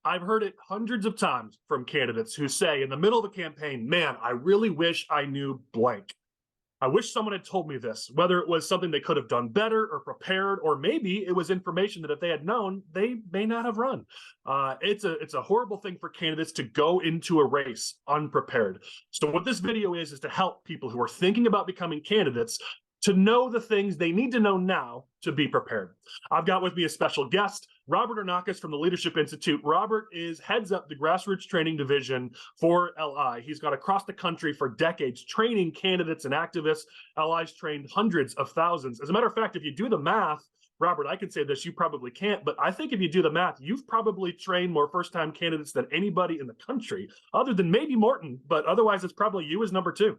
I've heard it hundreds of times from candidates who say in the middle of a campaign, man, I really wish I knew blank. I wish someone had told me this, whether it was something they could have done better or prepared, or maybe it was information that if they had known, they may not have run. It's a horrible thing for candidates to go into a race unprepared. So what this video is to help people who are thinking about becoming candidates to know the things they need to know now to be prepared. I've got with me a special guest, Robert Arnakis from the Leadership Institute. Robert heads up the grassroots training division for LI. He's gone across the country for decades training candidates and activists. LI's trained hundreds of thousands. As a matter of fact, if you do the math, Robert, I can say this, you probably can't, but I think if you do the math, you've probably trained more first-time candidates than anybody in the country, other than maybe Morton, but otherwise it's probably you as number two.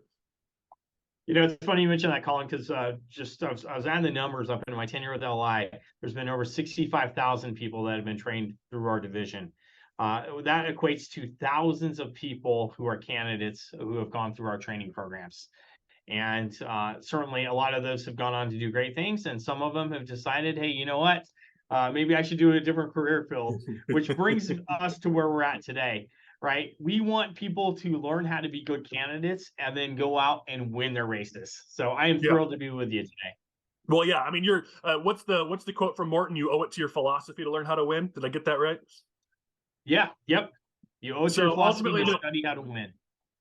You know, it's funny you mention that, Colin, because I was adding the numbers up in my tenure with LI. There's been over 65,000 people that have been trained through our division. That equates to thousands of people who are candidates who have gone through our training programs. And certainly a lot of those have gone on to do great things. And some of them have decided, hey, you know what? Maybe I should do a different career field, which brings us to where we're at today. Right? We want people to learn how to be good candidates and then go out and win their races. So I am thrilled to be with you today. Well, yeah, I mean, you're what's the quote from Morton? You owe it to your philosophy to learn how to win. Did I get that right? Yeah. Yep. You owe it to your philosophy to study how to win.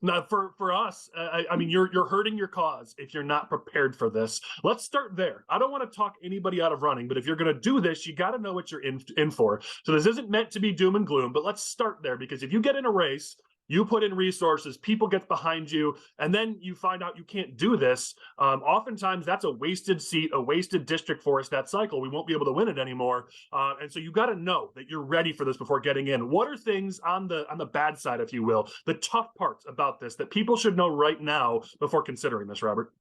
Now, for us, I mean, you're hurting your cause if you're not prepared for this. Let's start there. I don't want to talk anybody out of running, but if you're going to do this, you got to know what you're in for. So this isn't meant to be doom and gloom, but let's start there, because if you get in a race, you put in resources, people get behind you, and then you find out you can't do this. Oftentimes, that's a wasted seat, a wasted district for us, that cycle. We won't be able to win it anymore. And so you got to know that you're ready for this before getting in. What are things on the bad side, if you will, the tough parts about this that people should know right now before considering this, Robert?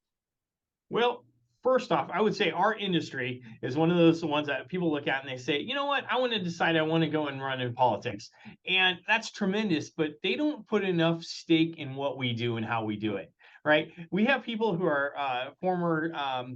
Well, first off, I would say our industry is one of those ones that people look at and they say, you know what, I want to decide I want to go and run in politics. And that's tremendous, but they don't put enough stake in what we do and how we do it. Right? We have people who are former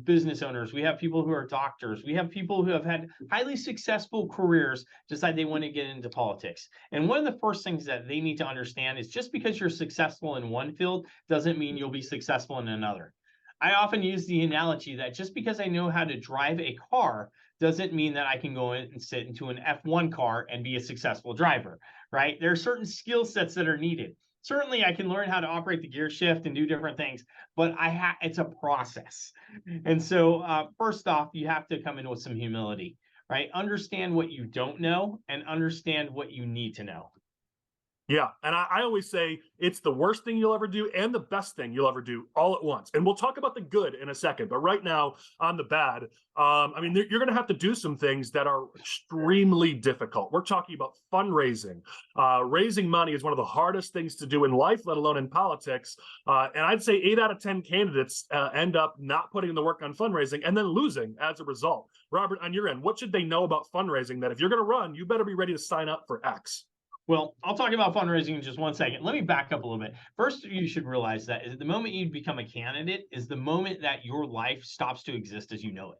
business owners. We have people who are doctors. We have people who have had highly successful careers decide they want to get into politics. And one of the first things that they need to understand is just because you're successful in one field doesn't mean you'll be successful in another. I often use the analogy that just because I know how to drive a car doesn't mean that I can go in and sit into an F1 car and be a successful driver, right? There are certain skill sets that are needed. Certainly, I can learn how to operate the gear shift and do different things, but it's a process. And so first off, you have to come in with some humility, right? Understand what you don't know and understand what you need to know. Yeah, and I always say it's the worst thing you'll ever do and the best thing you'll ever do all at once. And we'll talk about the good in a second, but right now on the bad, I mean, you're going to have to do some things that are extremely difficult. We're talking about fundraising. Raising money is one of the hardest things to do in life, let alone in politics. And I'd say 8 out of 10 candidates end up not putting in the work on fundraising and then losing as a result. Robert, on your end, what should they know about fundraising that if you're going to run, you better be ready to sign up for X? Well, I'll talk about fundraising in just one second. Let me back up a little bit. First, you should realize that is the moment you become a candidate is the moment that your life stops to exist as you know it,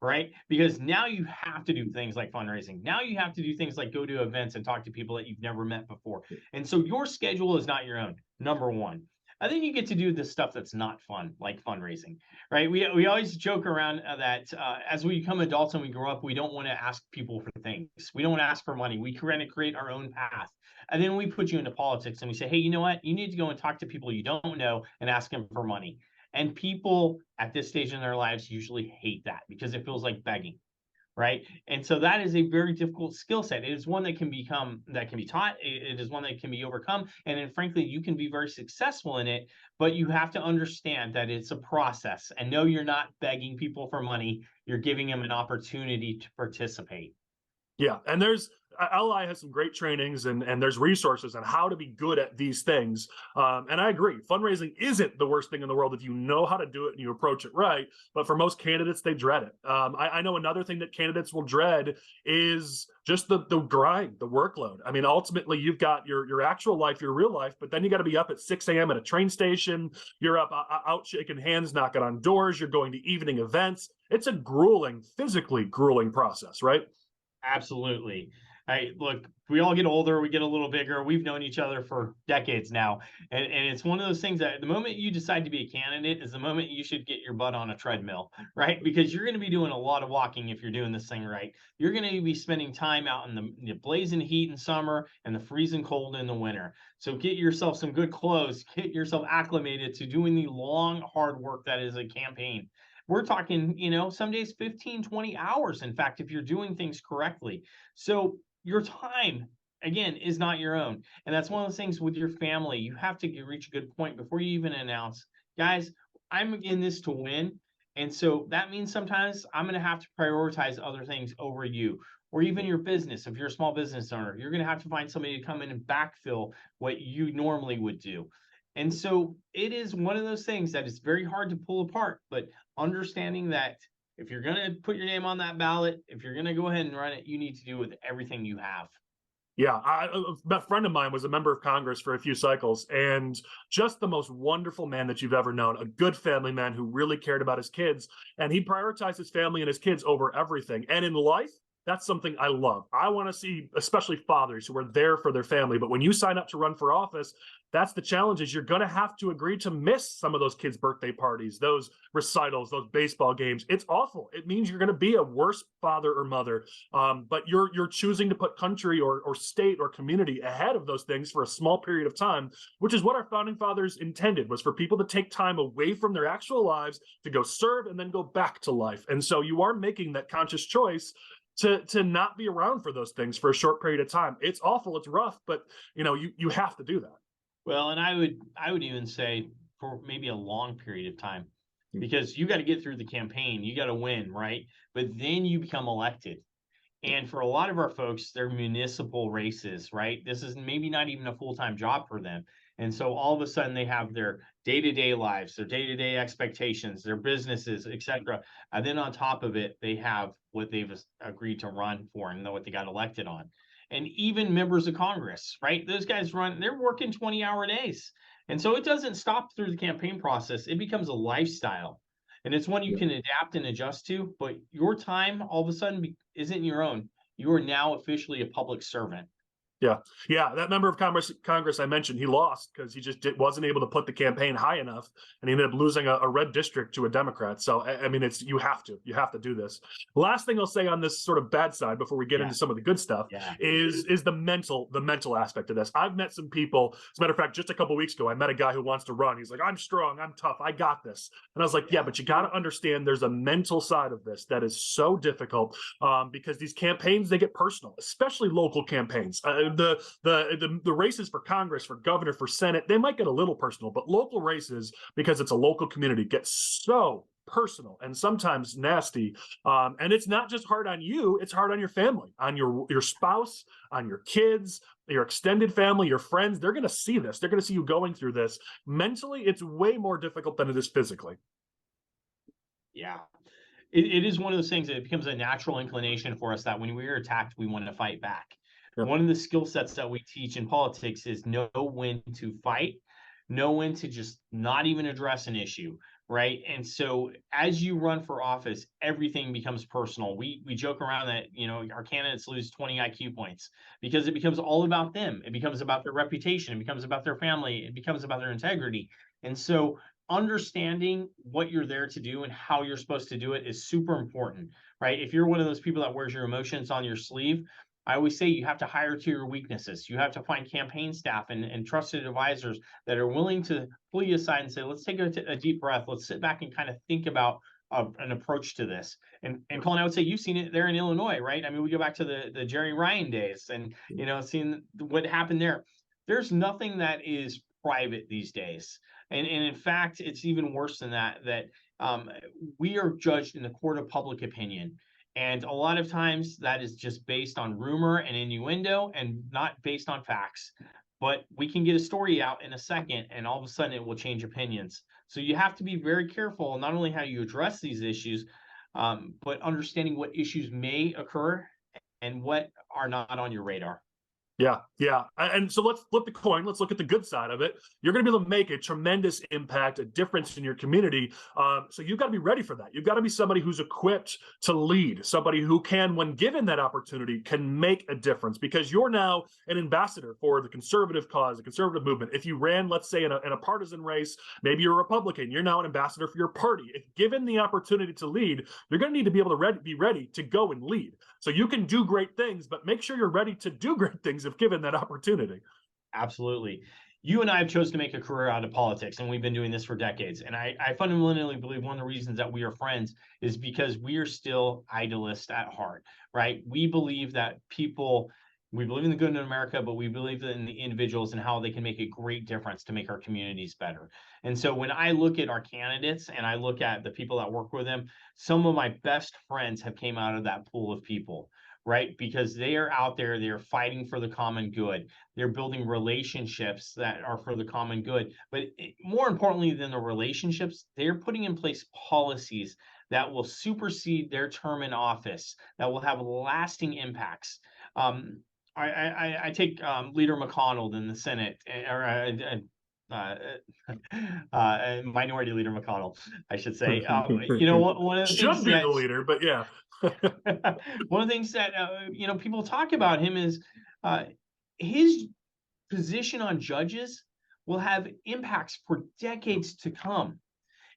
right? Because now you have to do things like fundraising. Now you have to do things like go to events and talk to people that you've never met before. And so your schedule is not your own, number one. And then you get to do the stuff that's not fun, like fundraising, right? We always joke around that as we become adults and we grow up, we don't want to ask people for things. We don't want to ask for money. We kind of create our own path. And then we put you into politics and we say, hey, you know what? You need to go and talk to people you don't know and ask them for money. And people at this stage in their lives usually hate that because it feels like begging. Right. And so that is a very difficult skill set. It is one that can be taught. It is one that can be overcome. And then, frankly, you can be very successful in it. But you have to understand that it's a process. And no, you're not begging people for money. You're giving them an opportunity to participate. Yeah. And LI has some great trainings and there's resources on how to be good at these things. And I agree, fundraising isn't the worst thing in the world if you know how to do it and you approach it right. But for most candidates, they dread it. I know another thing that candidates will dread is just the grind, the workload. I mean, ultimately, you've got your actual life, your real life, but then you got to be up at 6 a.m. at a train station. You're up out shaking hands, knocking on doors. You're going to evening events. It's a physically grueling process, right? Absolutely. Look, we all get older, we get a little bigger. We've known each other for decades now. And it's one of those things that the moment you decide to be a candidate is the moment you should get your butt on a treadmill, right? Because you're going to be doing a lot of walking if you're doing this thing right. You're going to be spending time out in the blazing heat in summer and the freezing cold in the winter. So get yourself some good clothes, get yourself acclimated to doing the long, hard work that is a campaign. We're talking, some days 15, 20 hours, in fact, if you're doing things correctly. So your time, again, is not your own. And that's one of those things with your family. You have to reach a good point before you even announce, guys, I'm in this to win. And so that means sometimes I'm going to have to prioritize other things over you, or even your business. If you're a small business owner, you're going to have to find somebody to come in and backfill what you normally would do. And so it is one of those things that is very hard to pull apart, but understanding that if you're going to put your name on that ballot, if you're going to go ahead and run it, you need to do it with everything you have. Yeah, a friend of mine was a member of Congress for a few cycles, and just the most wonderful man that you've ever known. A good family man who really cared about his kids, and he prioritized his family and his kids over everything. And in life, that's something I love. I want to see, especially fathers who are there for their family. But when you sign up to run for office, that's the challenge: is you're going to have to agree to miss some of those kids' birthday parties, those recitals, those baseball games. It's awful. It means you're going to be a worse father or mother. But you're choosing to put country or state or community ahead of those things for a small period of time, which is what our founding fathers intended, was for people to take time away from their actual lives to go serve and then go back to life. And so you are making that conscious choice to not be around for those things for a short period of time. It's awful, it's rough, but you have to do that. Well, and I would even say for maybe a long period of time, because you got to get through the campaign, you got to win, right? But then you become elected. And for a lot of our folks, they're municipal races, right? This is maybe not even a full-time job for them. And so all of a sudden they have their day-to-day lives, their day-to-day expectations, their businesses, etc. And then on top of it, they have what they've agreed to run for and what they got elected on. And even members of Congress, right? Those guys they're working 20-hour days. And so it doesn't stop through the campaign process. It becomes a lifestyle. And it's one you can adapt and adjust to, but your time all of a sudden isn't your own. You are now officially a public servant. Yeah. That member of Congress I mentioned, he lost because he just wasn't able to put the campaign high enough, and he ended up losing a red district to a Democrat. So I mean, you have to do this. Last thing I'll say on this sort of bad side before we get into some of the good stuff is the mental aspect of this. I've met some people. As a matter of fact, just a couple of weeks ago, I met a guy who wants to run. He's like, I'm strong, I'm tough, I got this. And I was like, yeah, but you got to understand there's a mental side of this that is so difficult, because these campaigns, they get personal, especially local campaigns. The races for Congress, for governor, for Senate, they might get a little personal, but local races, because it's a local community, get so personal and sometimes nasty. And it's not just hard on you, it's hard on your family, on your spouse, on your kids, your extended family, your friends. They're going to see this. They're going to see you going through this. Mentally, it's way more difficult than it is physically. Yeah. It is one of those things that it becomes a natural inclination for us that when we are attacked, we want to fight back. Yep. One of the skill sets that we teach in politics is know when to fight, know when to just not even address an issue, right? And so as you run for office, everything becomes personal. We joke around that, our candidates lose 20 IQ points because it becomes all about them. It becomes about their reputation. It becomes about their family. It becomes about their integrity. And so understanding what you're there to do and how you're supposed to do it is super important, right? If you're one of those people that wears your emotions on your sleeve, I always say you have to hire to your weaknesses. You have to find campaign staff and trusted advisors that are willing to pull you aside and say, let's take a deep breath. Let's sit back and kind of think about an approach to this. And Collin, I would say you've seen it there in Illinois, right? I mean, we go back to the Jerry Ryan days and, seeing what happened there. There's nothing that is private these days. And in fact, it's even worse than that, we are judged in the court of public opinion. And a lot of times that is just based on rumor and innuendo and not based on facts. But we can get a story out in a second and all of a sudden it will change opinions. So you have to be very careful, not only how you address these issues, but understanding what issues may occur and what are not on your radar. Yeah. And so let's flip the coin. Let's look at the good side of it. You're going to be able to make a tremendous impact, a difference in your community. So you've got to be ready for that. You've got to be somebody who's equipped to lead, somebody who can, when given that opportunity, can make a difference, because you're now an ambassador for the conservative cause, the conservative movement. If you ran, let's say, in a partisan race, maybe you're a Republican, you're now an ambassador for your party. If given the opportunity to lead, you're going to need to be able to be ready to go and lead. So you can do great things, but make sure you're ready to do great things if given that opportunity. Absolutely. You and I have chosen to make a career out of politics, and we've been doing this for decades. And I fundamentally believe one of the reasons that we are friends is because we are still idealists at heart, right? We believe that we believe in the good in America, but we believe in the individuals and how they can make a great difference to make our communities better. And so when I look at our candidates and I look at the people that work with them, some of my best friends have came out of that pool of people, right? Because they are out there, they're fighting for the common good. They're building relationships that are for the common good. But more importantly than the relationships, they're putting in place policies that will supersede their term in office, that will have lasting impacts. I take Leader McConnell in the Senate, or Minority Leader McConnell, I should say. One of the things Should be the leader, but yeah. one of the things that people talk about him is his position on judges will have impacts for decades to come.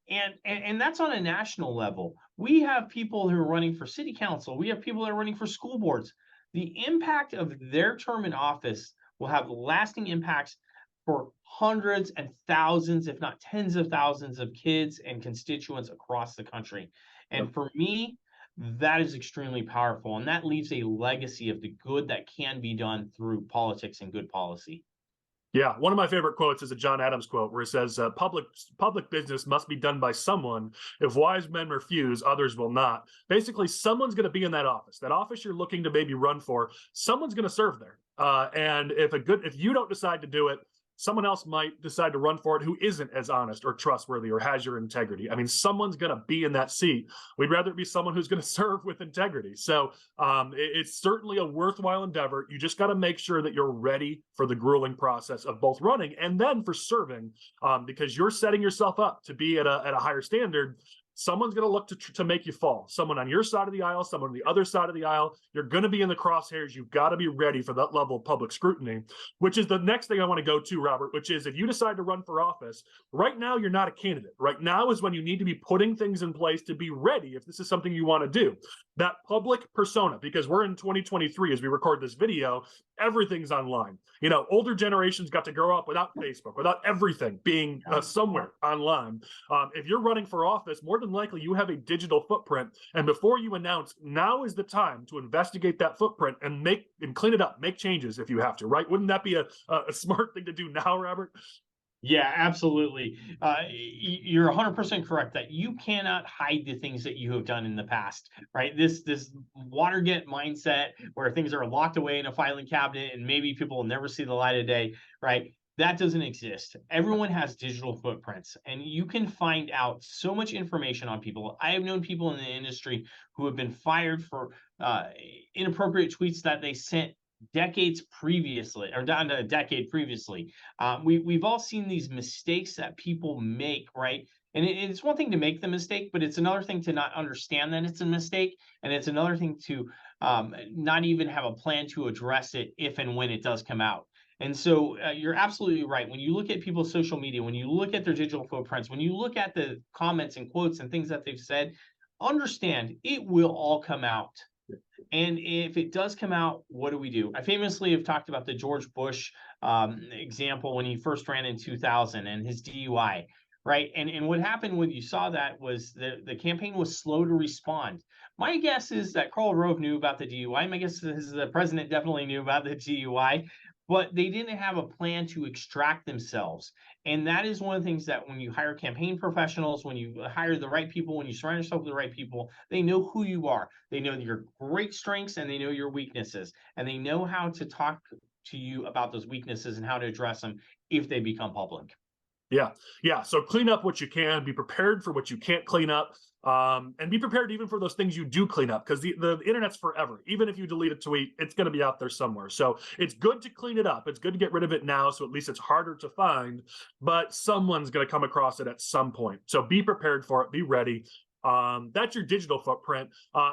And that's on a national level. We have people who are running for city council. We have people that are running for school boards. The impact of their term in office will have lasting impacts for hundreds and thousands, if not tens of thousands of kids and constituents across the country. And for me, that is extremely powerful. And that leaves a legacy of the good that can be done through politics and good policy. Yeah, one of my favorite quotes is a John Adams quote where it says, public business must be done by someone. If wise men refuse, others will not. Basically, someone's going to be in that office. That office you're looking to maybe run for, someone's going to serve there. And if you don't decide to do it, someone else might decide to run for it who isn't as honest or trustworthy or has your integrity. I mean, someone's going to be in that seat. We'd rather it be someone who's going to serve with integrity. So it's certainly a worthwhile endeavor. You just got to make sure that you're ready for the grueling process of both running and then for serving, because you're setting yourself up to be at a higher standard. Someone's going to look to make you fall. Someone on your side of the aisle, someone on the other side of the aisle. You're going to be in the crosshairs. You've got to be ready for that level of public scrutiny, which is the next thing I want to go to, Robert, which is if you decide to run for office, right now you're not a candidate. Right now is when you need to be putting things in place to be ready if this is something you want to do. That public persona, because we're in 2023 as we record this video, everything's online. Older generations got to grow up without Facebook, without everything being somewhere online. If you're running for office, more than likely you have a digital footprint. And before you announce, now is the time to investigate that footprint and clean it up, make changes if you have to, right? Wouldn't that be a smart thing to do now, Robert? Yeah, absolutely. You're 100% correct that you cannot hide the things that you have done in the past, right? This Watergate mindset where things are locked away in a filing cabinet and maybe people will never see the light of day, right? That doesn't exist. Everyone has digital footprints, and you can find out so much information on people. I have known people in the industry who have been fired for inappropriate tweets that they sent decades previously, or down to a decade previously. We've all seen these mistakes that people make, right? And it's one thing to make the mistake, but it's another thing to not understand that it's a mistake, and it's another thing to not even have a plan to address it if and when it does come out. And so you're absolutely right. When you look at people's social media, when you look at their digital footprints, when you look at the comments and quotes and things that they've said, understand it will all come out. And if it does come out, what do we do? I famously have talked about the George Bush example when he first ran in 2000 and his DUI, right? And what happened when you saw that was the campaign was slow to respond. My guess is that Karl Rove knew about the DUI. My guess is the president definitely knew about the DUI, but they didn't have a plan to extract themselves. And that is one of the things that when you hire campaign professionals, when you hire the right people, when you surround yourself with the right people, they know who you are. They know your great strengths and they know your weaknesses. And they know how to talk to you about those weaknesses and how to address them if they become public. Yeah, yeah. So clean up what you can. Be prepared for what you can't clean up, and be prepared even for those things you do clean up, because the internet's forever. Even if you delete a tweet, it's going to be out there somewhere. So it's good to clean it up. It's good to get rid of it now, so at least it's harder to find. But someone's going to come across it at some point. So be prepared for it. Be ready. That's your digital footprint.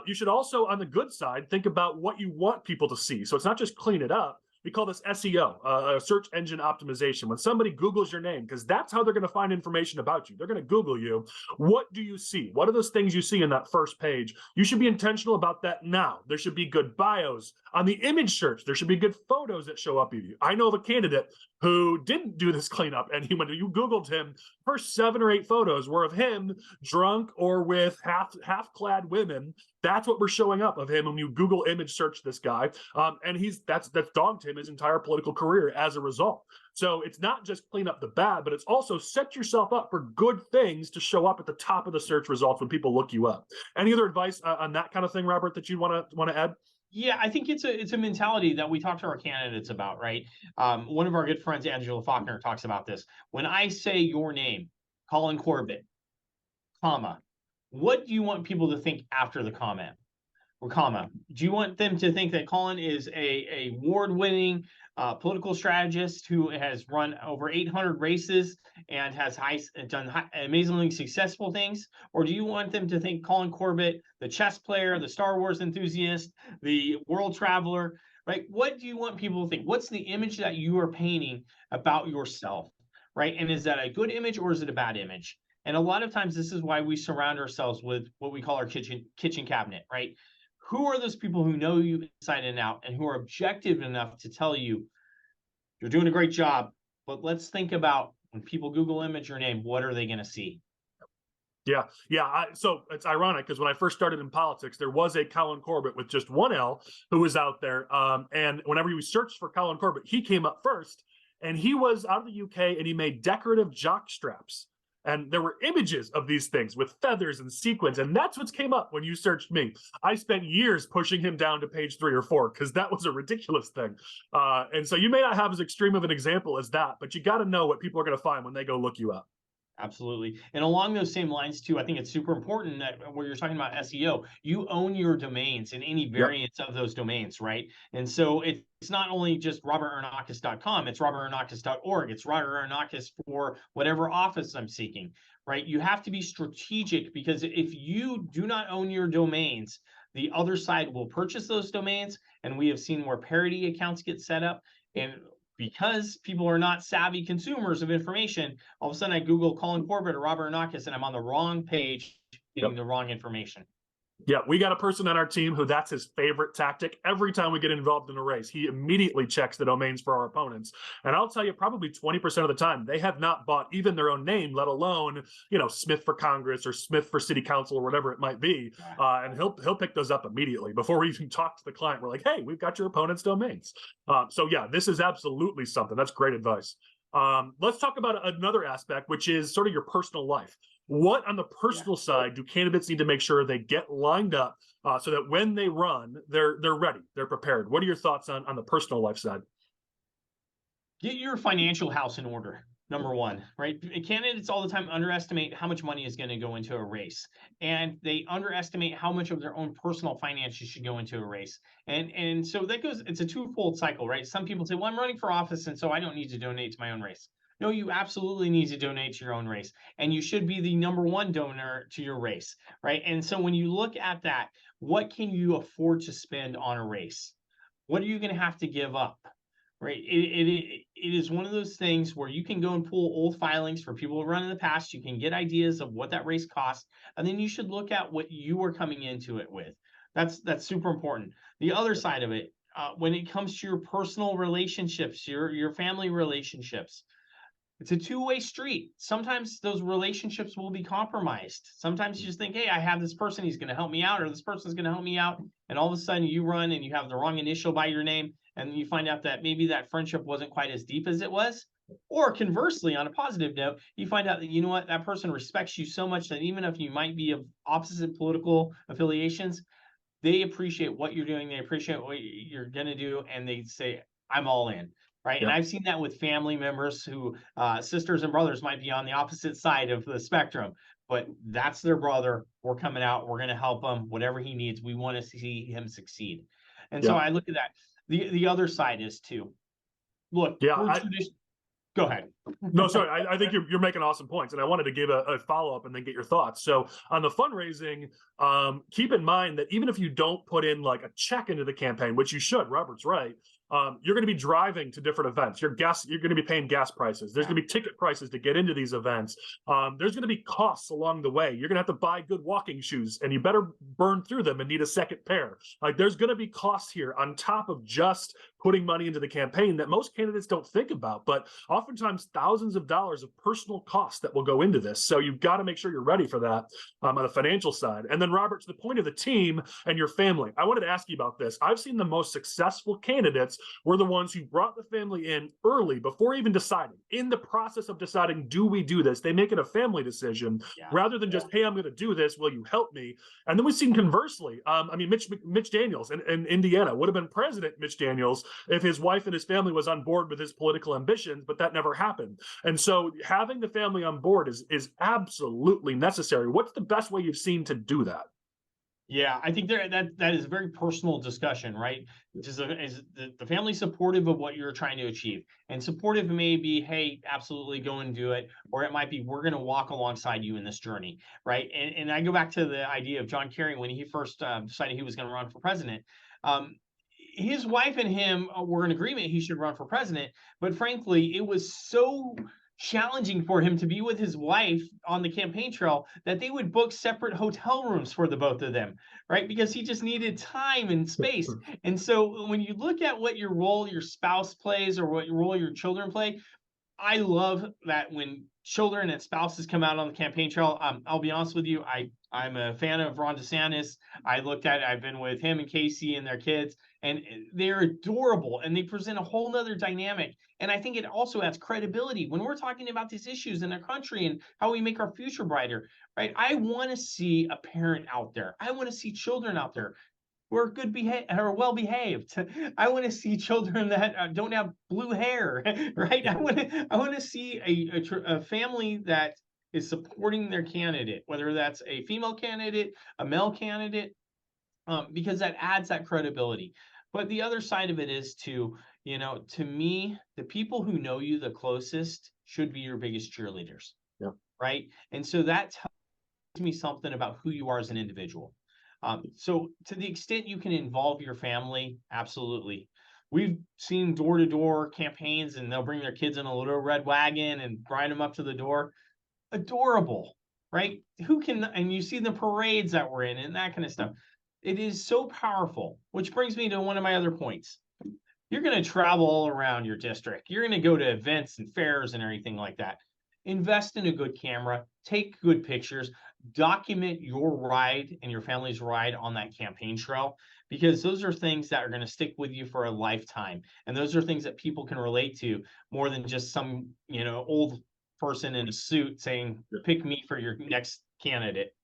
You should also, on the good side, think about what you want people to see. So it's not just clean it up. We call this SEO, search engine optimization. When somebody Googles your name, because that's how they're going to find information about you. They're going to Google you. What do you see? What are those things you see in that first page? You should be intentional about that now. There should be good bios. On the image search, there should be good photos that show up of you. I know of a candidate who didn't do this cleanup, and when you Googled him, first 7 or 8 photos were of him drunk or with half-clad women. That's what we're showing up of him when you Google image search this guy, and that's dogged him his entire political career as a result. So it's not just clean up the bad, but it's also set yourself up for good things to show up at the top of the search results when people look you up. Any other advice on that kind of thing, Robert, that you want to add? Yeah, I think it's a mentality that we talk to our candidates about, right? One of our good friends, Angela Faulkner, talks about this. When I say your name, Collin Corbett, comma, what do you want people to think after the comment or comma? Do you want them to think that Collin is a award-winning political strategist who has run over 800 races and has done amazingly successful things? Or do you want them to think Collin Corbett, the chess player, the Star Wars enthusiast, the world traveler, right? What do you want people to think? What's the image that you are painting about yourself, right? And is that a good image or is it a bad image? And a lot of times, this is why we surround ourselves with what we call our kitchen cabinet, right? Who are those people who know you inside and out and who are objective enough to tell you you're doing a great job, but let's think about when people Google image your name, what are they going to see? Yeah, yeah. So it's ironic because when I first started in politics, there was a Collin Corbett with just one L who was out there. And whenever you searched for Collin Corbett, he came up first, and he was out of the UK, and he made decorative jock straps. And there were images of these things with feathers and sequins, and that's what came up when you searched me. I spent years pushing him down to page 3 or 4 because that was a ridiculous thing. And so you may not have as extreme of an example as that, but you got to know what people are going to find when they go look you up. Absolutely. And along those same lines too, I think it's super important that where you're talking about SEO, you own your domains and any Yep. variants of those domains, right? And so it's not only just robertarnakis.com, it's robertarnakis.org, it's Robert Arnakis for whatever office I'm seeking, right? You have to be strategic because if you do not own your domains, the other side will purchase those domains. And we have seen where parody accounts get set up. And because people are not savvy consumers of information, all of a sudden I Google Collin Corbett or Robert Arnakis and I'm on the wrong page getting Yep. the wrong information. Yeah, we got a person on our team who that's his favorite tactic. Every time we get involved in a race, he immediately checks the domains for our opponents. And I'll tell you, probably 20% of the time, they have not bought even their own name, let alone, Smith for Congress or Smith for City Council or whatever it might be. And he'll pick those up immediately before we even talk to the client. We're like, hey, we've got your opponent's domains. So yeah, this is absolutely something. That's great advice. Let's talk about another aspect, which is sort of your personal life. What on the personal side do candidates need to make sure they get lined up so that when they run, they're ready, they're prepared? What are your thoughts on the personal life side? Get your financial house in order. Number one, right? Candidates all the time underestimate how much money is going to go into a race, and they underestimate how much of their own personal finances should go into a race. And so that goes. It's a twofold cycle, right? Some people say, "Well, I'm running for office, and so I don't need to donate to my own race." No, you absolutely need to donate to your own race, and you should be the number one donor to your race, right? And so when you look at that, what can you afford to spend on a race? What are you going to have to give up? Right. It is one of those things where you can go and pull old filings for people who run in the past. You can get ideas of what that race cost, and then you should look at what you are coming into it with. That's super important. The other side of it, when it comes to your personal relationships, your family relationships, it's a two-way street. Sometimes those relationships will be compromised. Sometimes you just think, hey, I have this person, he's going to help me out, or this person's going to help me out. And all of a sudden you run and you have the wrong initial by your name. And you find out that maybe that friendship wasn't quite as deep as it was. Or conversely, on a positive note, you find out that, you know what, that person respects you so much that even if you might be of opposite political affiliations, they appreciate what you're doing. They appreciate what you're going to do. And they say, I'm all in. right? And Yeah. I've seen that with family members who sisters and brothers might be on the opposite side of the spectrum, but that's their brother. We're coming out. We're going to help him. Whatever he needs, we want to see him succeed. And so Yeah. I look at that. The other side is too. Look, Yeah. we're tradition. Go ahead. No, sorry. I think you're making awesome points, and I wanted to give a follow up and then get your thoughts. So on the fundraising, keep in mind that even if you don't put in like a check into the campaign, which you should, Robert's right. You're going to be driving to different events. You're going to be paying gas prices. There's going to be ticket prices to get into these events. There's going to be costs along the way. You're going to have to buy good walking shoes, and you better burn through them and need a second pair. Like there's going to be costs here on top of just putting money into the campaign that most candidates don't think about, but oftentimes thousands of dollars of personal costs that will go into this. So you've got to make sure you're ready for that on the financial side. And then, Robert, to the point of the team and your family, I wanted to ask you about this. I've seen the most successful candidates were the ones who brought the family in early before even deciding. In the process of deciding, do we do this? They make it a family decision rather than just, hey, I'm going to do this. Will you help me? And then we've seen conversely. I mean, Mitch Daniels in Indiana would have been President Mitch Daniels if his wife and his family was on board with his political ambitions, but that never happened. And so having the family on board is absolutely necessary. What's the best way you've seen to do that? Yeah, I think that is a very personal discussion, right? Is the family supportive of what you're trying to achieve? And supportive may be, hey, absolutely go and do it, or it might be, we're going to walk alongside you in this journey, right? And I go back to the idea of John Kerry when he first decided he was going to run for president. His wife and him were in agreement he should run for president, but frankly, it was so challenging for him to be with his wife on the campaign trail that they would book separate hotel rooms for the both of them, right? Because he just needed time and space. And so when you look at what your role your spouse plays or what role your children play, I love that when children and spouses come out on the campaign trail. I'll be honest with you, I'm a fan of Ron DeSantis. I've been with him and Casey and their kids, and they're adorable, and they present a whole nother dynamic. And I think it also adds credibility when we're talking about these issues in our country and how we make our future brighter, right? I want to see a parent out there. I want to see children out there who are well behaved. I want to see children that don't have blue hair, right? I want to see a family that is supporting their candidate, whether that's a female candidate, a male candidate, because that adds that credibility. But the other side of it is to me, the people who know you the closest should be your biggest cheerleaders, right? And so that tells me something about who you are as an individual. So to the extent you can involve your family, absolutely. We've seen door-to-door campaigns, and they'll bring their kids in a little red wagon and ride them up to the door. Adorable, right? And you see the parades that we're in and that kind of stuff. It is so powerful, which brings me to one of my other points. You're going to travel all around your district. You're going to go to events and fairs and everything like that. Invest in a good camera, take good pictures, document your ride and your family's ride on that campaign trail, because those are things that are going to stick with you for a lifetime. And those are things that people can relate to more than just some, old person in a suit saying, pick me for your next candidate.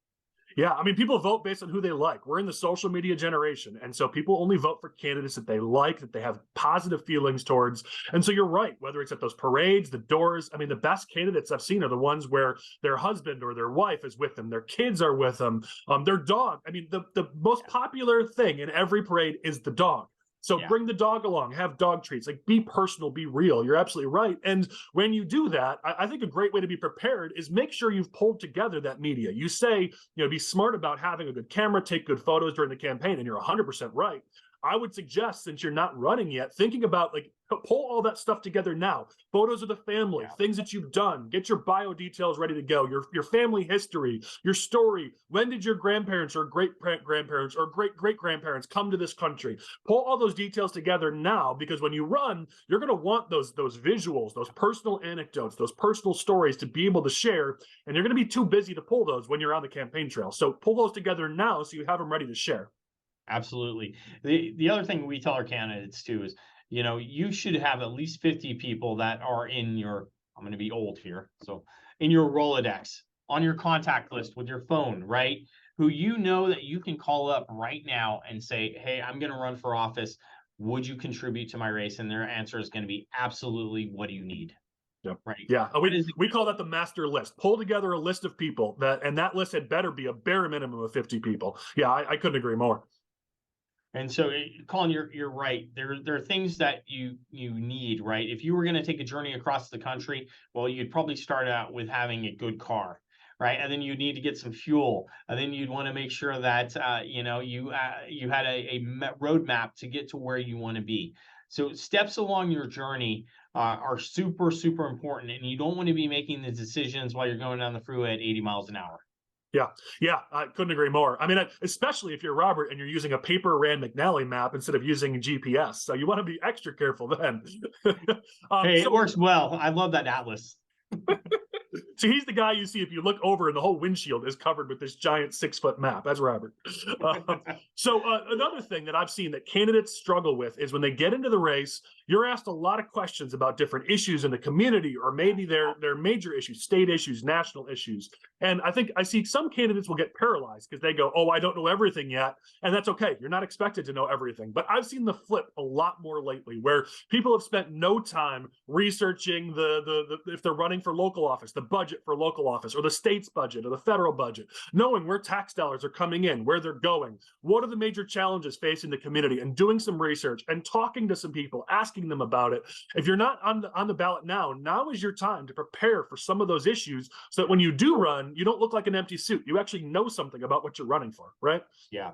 Yeah, I mean, people vote based on who they like. We're in the social media generation. And so people only vote for candidates that they like, that they have positive feelings towards. And so you're right, whether it's at those parades, the doors. I mean, the best candidates I've seen are the ones where their husband or their wife is with them, their kids are with them, their dog. I mean, the most popular thing in every parade is the dog. So bring the dog along, have dog treats, like be personal, be real. You're absolutely right. And when you do that, I think a great way to be prepared is make sure you've pulled together that media. You say, be smart about having a good camera, take good photos during the campaign, and you're 100% right. I would suggest, since you're not running yet, thinking about pull all that stuff together now. Photos of the family, things that you've done, get your bio details ready to go, your family history, your story. When did your grandparents or great-grandparents or great-great-grandparents come to this country? Pull all those details together now, because when you run, you're going to want those visuals, those personal anecdotes, those personal stories to be able to share, and you're going to be too busy to pull those when you're on the campaign trail. So pull those together now so you have them ready to share. Absolutely. The other thing we tell our candidates too is, you should have at least 50 people that are in your, I'm going to be old here, so in your Rolodex, on your contact list with your phone, right? Who that you can call up right now and say, hey, I'm going to run for office. would you contribute to my race? And their answer is going to be absolutely. What do you need? Yep. Right. Yeah. That is, We call that the master list. Pull together a list of people and that list had better be a bare minimum of 50 people. Yeah, I couldn't agree more. and so, Colin, you're right. There are things that you need, right? If you were going to take a journey across the country, well, you'd probably start out with having a good car, right? And then you need to get some fuel, and then you'd want to make sure that you had roadmap to get to where you want to be. So steps along your journey are super super important, and you don't want to be making the decisions while you're going down the freeway at 80 miles an hour. Yeah, I couldn't agree more. I mean, especially if you're Robert and you're using a paper Rand McNally map instead of using GPS. So you want to be extra careful then. Hey, it works well. I love that atlas. So he's the guy you see if you look over and the whole windshield is covered with this giant 6-foot map. That's Robert. So another thing that I've seen that candidates struggle with is when they get into the race, you're asked a lot of questions about different issues in the community, or maybe their major issues, state issues, national issues. And I think I see some candidates will get paralyzed because they go, oh, I don't know everything yet. And that's okay. You're not expected to know everything. But I've seen the flip a lot more lately, where people have spent no time researching if they're running for local office, the budget for local office, or the state's budget, or the federal budget, knowing where tax dollars are coming in, where they're going, what are the major challenges facing the community, and doing some research and talking to some people, asking them about it. If you're not on the ballot now is your time to prepare for some of those issues, so that when you do run, you don't look like an empty suit. You actually know something about what you're running for, right? Yeah.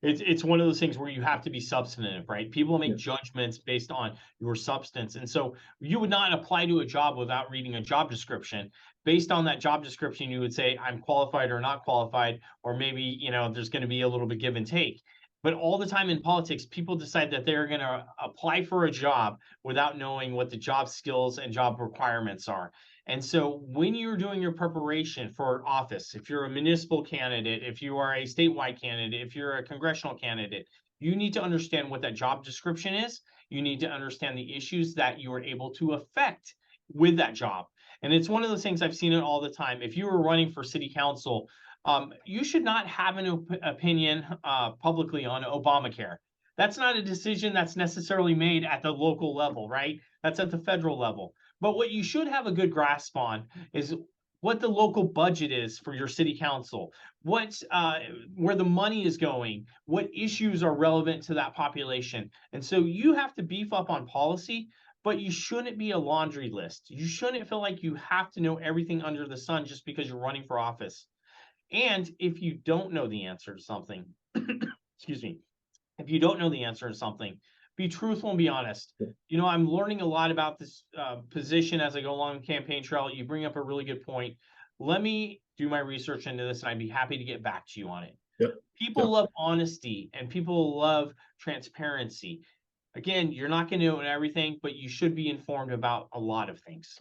It's one of those things where you have to be substantive, right? People make judgments based on your substance. And so you would not apply to a job without reading a job description. Based on that job description, you would say, I'm qualified or not qualified, or maybe, there's going to be a little bit give and take. But all the time in politics, people decide that they're going to apply for a job without knowing what the job skills and job requirements are. And so when you're doing your preparation for office, if you're a municipal candidate, if you are a statewide candidate, if you're a congressional candidate, you need to understand what that job description is. You need to understand the issues that you are able to affect with that job. And it's one of those things I've seen it all the time. If you were running for city council, you should not have an opinion publicly on Obamacare. That's not a decision that's necessarily made at the local level, right? That's at the federal level. But what you should have a good grasp on is what the local budget is for your city council, where the money is going, what issues are relevant to that population. And so you have to beef up on policy, but you shouldn't be a laundry list. You shouldn't feel like you have to know everything under the sun just because you're running for office. And if you don't know the answer to something, excuse me, if you don't know the answer to something, be truthful and be honest. I'm learning a lot about this position as I go along the campaign trail. You bring up a really good point. Let me do my research into this, and I'd be happy to get back to you on it. Yep. People love honesty, and people love transparency. Again, you're not going to know everything, but you should be informed about a lot of things.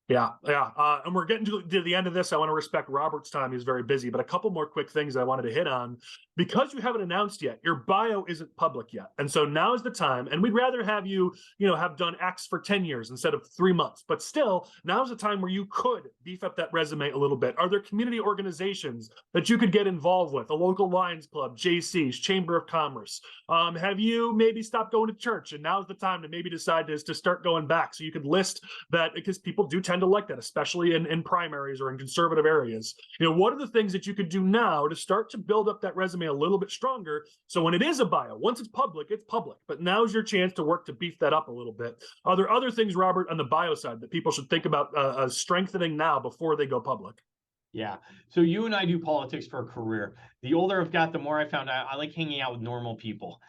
Yeah. And we're getting to the end of this. I want to respect Robert's time. He's very busy, but a couple more quick things I wanted to hit on. Because you haven't announced yet, your bio isn't public yet. And so now is the time. And we'd rather have you, have done X for 10 years instead of 3 months. But still, now's the time where you could beef up that resume a little bit. Are there community organizations that you could get involved with? A local Lions Club, JC's, Chamber of Commerce. Have you maybe stopped going to church? And now's the time to maybe decide to start going back. So you could list that, because people do tend to like that, especially in primaries or in conservative areas. What are the things that you could do now to start to build up that resume a little bit stronger, so when it is a bio, once it's public, but now's your chance to work to beef that up a little bit. Are there other things, Robert, on the bio side that people should think about strengthening now before they go public? Yeah. So you and I do politics for a career. The older I've got, the more I found out I like hanging out with normal people.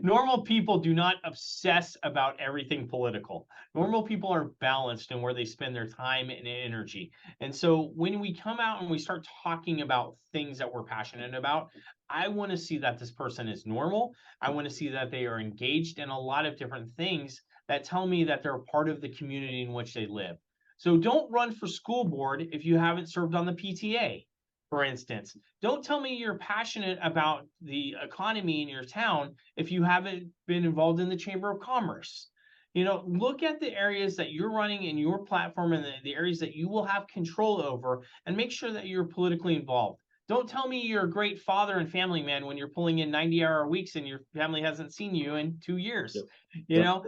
Normal people do not obsess about everything political. Normal people are balanced in where they spend their time and energy. And so when we come out and we start talking about things that we're passionate about, I want to see that this person is normal. I want to see that they are engaged in a lot of different things that tell me that they're a part of the community in which they live. So don't run for school board if you haven't served on the PTA. For instance, don't tell me you're passionate about the economy in your town if you haven't been involved in the Chamber of Commerce. Look at the areas that you're running in your platform and the areas that you will have control over, and make sure that you're politically involved. Don't tell me you're a great father and family man when you're pulling in 90-hour weeks and your family hasn't seen you in 2 years. Yep. You Yep. know,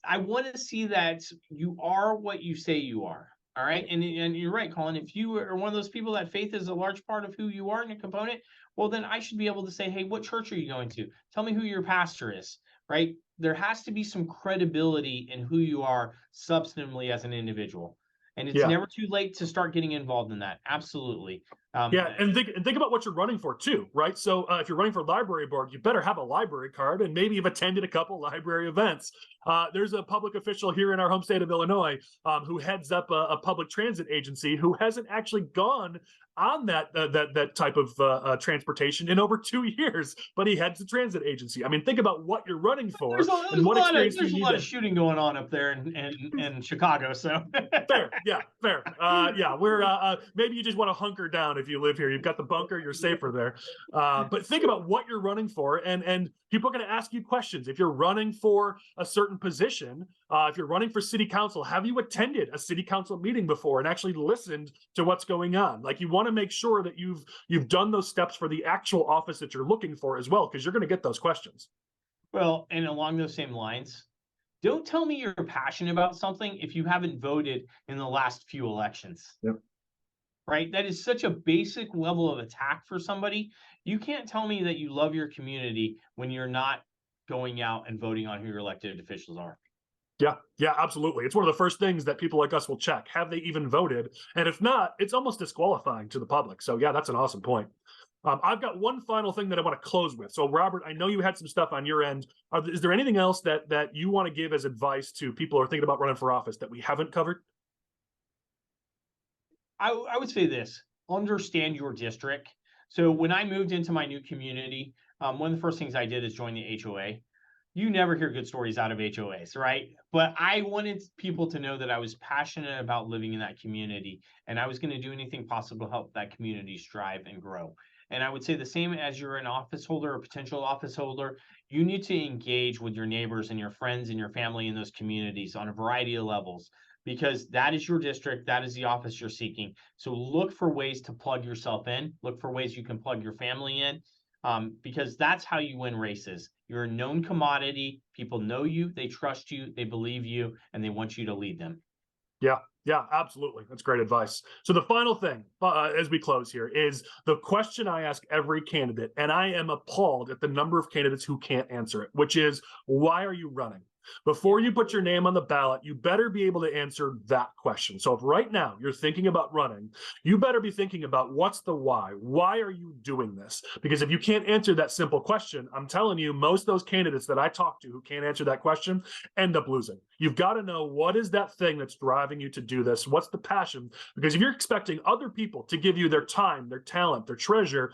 I want to see that you are what you say you are. All right. And you're right, Colin. If you are one of those people that faith is a large part of who you are and a component, well, then I should be able to say, hey, what church are you going to? Tell me who your pastor is, right? There has to be some credibility in who you are substantively as an individual. And it's Yeah. never too late to start getting involved in that. Absolutely. Yeah, and think about what you're running for too, right? So if you're running for library board, you better have a library card, and maybe you've attended a couple library events. There's a public official here in our home state of Illinois who heads up a public transit agency who hasn't actually gone on that type of transportation in over 2 years, but he heads the transit agency. I mean, think about what you're running for and what experience you need. There's a lot of shooting going on up there in Chicago. So fair, yeah, fair. Yeah, we're maybe you just want to hunker down if you live here. You've got the bunker, you're safer there. But think about what you're running for, and people are going to ask you questions. If you're running for a certain position, if you're running for city council, have you attended a city council meeting before and actually listened to what's going on? Like, you want to make sure that you've done those steps for the actual office that you're looking for as well, because you're going to get those questions. Well, and along those same lines, don't tell me you're passionate about something if you haven't voted in the last few elections. Yep. Right? That is such a basic level of attack for somebody. You can't tell me that you love your community when you're not going out and voting on who your elected officials are. Yeah, absolutely. It's one of the first things that people like us will check. Have they even voted? And if not, it's almost disqualifying to the public. So yeah, that's an awesome point. I've got one final thing that I want to close with. So Robert, I know you had some stuff on your end. Is there anything else that you want to give as advice to people who are thinking about running for office that we haven't covered? I would say this: understand your district. So when I moved into my new community, one of the first things I did is join the HOA. You never hear good stories out of HOAs, right? But I wanted people to know that I was passionate about living in that community, and I was going to do anything possible to help that community strive and grow. And I would say the same as you're an office holder or potential office holder, you need to engage with your neighbors and your friends and your family in those communities on a variety of levels, because that is your district, that is the office you're seeking. So look for ways to plug yourself in, look for ways you can plug your family in, because that's how you win races. You're a known commodity. People know you, they trust you, they believe you, and they want you to lead them. Yeah, absolutely. That's great advice. So the final thing as we close here is the question I ask every candidate, and I am appalled at the number of candidates who can't answer it, which is, why are you running? Before you put your name on the ballot, you better be able to answer that question. So if right now you're thinking about running, you better be thinking about, what's the why? Why are you doing this? Because if you can't answer that simple question, I'm telling you, most of those candidates that I talk to who can't answer that question end up losing. You've got to know, what is that thing that's driving you to do this? What's the passion? Because if you're expecting other people to give you their time, their talent, their treasure,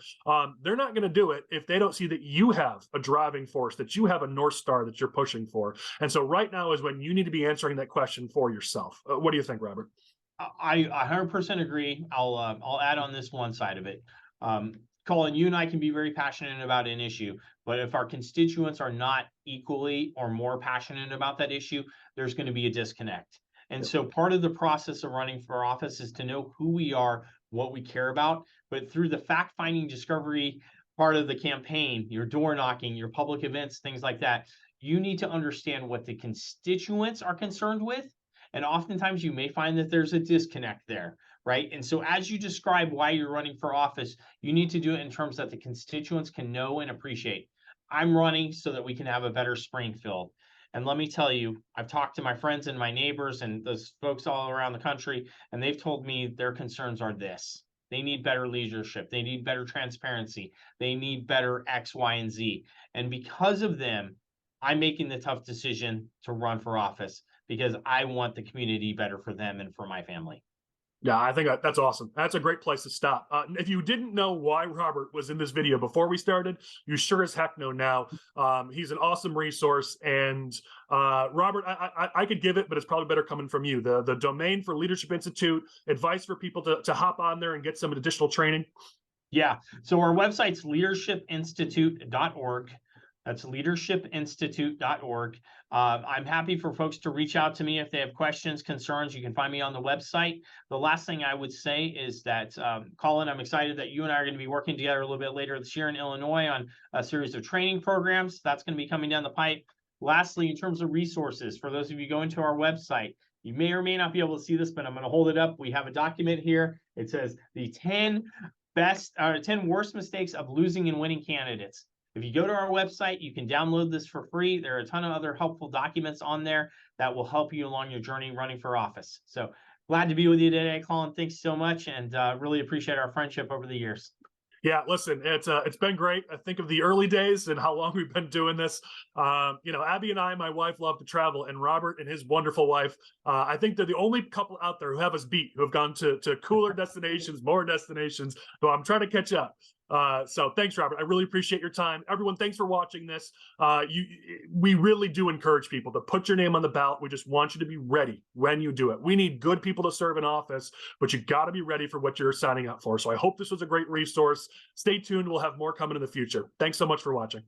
they're not going to do it if they don't see that you have a driving force, that you have a North Star that you're pushing for. And so right now is when you need to be answering that question for yourself. What do you think, Robert? I 100% agree. I'll add on this one side of it. Colin, you and I can be very passionate about an issue, but if our constituents are not equally or more passionate about that issue, there's going to be a disconnect. And so part of the process of running for office is to know who we are, what we care about, but through the fact-finding discovery part of the campaign, your door knocking, your public events, things like that, you need to understand what the constituents are concerned with. And oftentimes you may find that there's a disconnect there, right? And so as you describe why you're running for office, you need to do it in terms that the constituents can know and appreciate. I'm running so that we can have a better Springfield. And let me tell you, I've talked to my friends and my neighbors and those folks all around the country, and they've told me their concerns are this. They need better leadership. They need better transparency. They need better X, Y, and Z. And because of them, I'm making the tough decision to run for office because I want the community better for them and for my family. Yeah, I think that's awesome. That's a great place to stop. If you didn't know why Robert was in this video before we started, you sure as heck know now. He's an awesome resource. And Robert, I could give it, but it's probably better coming from you. The domain for Leadership Institute, advice for people to hop on there and get some additional training. Yeah. So our website's leadershipinstitute.org. That's leadershipinstitute.org. I'm happy for folks to reach out to me if they have questions, concerns. You can find me on the website. The last thing I would say is that, Collin, I'm excited that you and I are going to be working together a little bit later this year in Illinois on a series of training programs. That's going to be coming down the pipe. Lastly, in terms of resources, for those of you going to our website, you may or may not be able to see this, but I'm going to hold it up. We have a document here. It says the 10 worst mistakes of losing and winning candidates. If you go to our website, you can download this for free. There are a ton of other helpful documents on there that will help you along your journey running for office. So glad to be with you today, Collin. Thanks so much, and really appreciate our friendship over the years. Yeah, listen, it's been great. I think of the early days and how long we've been doing this. Abby and I, my wife, love to travel, and Robert and his wonderful wife, I think they're the only couple out there who have us beat, who have gone to cooler destinations, more destinations. So I'm trying to catch up. So thanks, Robert. I really appreciate your time. Everyone, thanks for watching this. We really do encourage people to put your name on the ballot. We just want you to be ready when you do it. We need good people to serve in office, but you got to be ready for what you're signing up for. So I hope this was a great resource. Stay tuned. We'll have more coming in the future. Thanks so much for watching.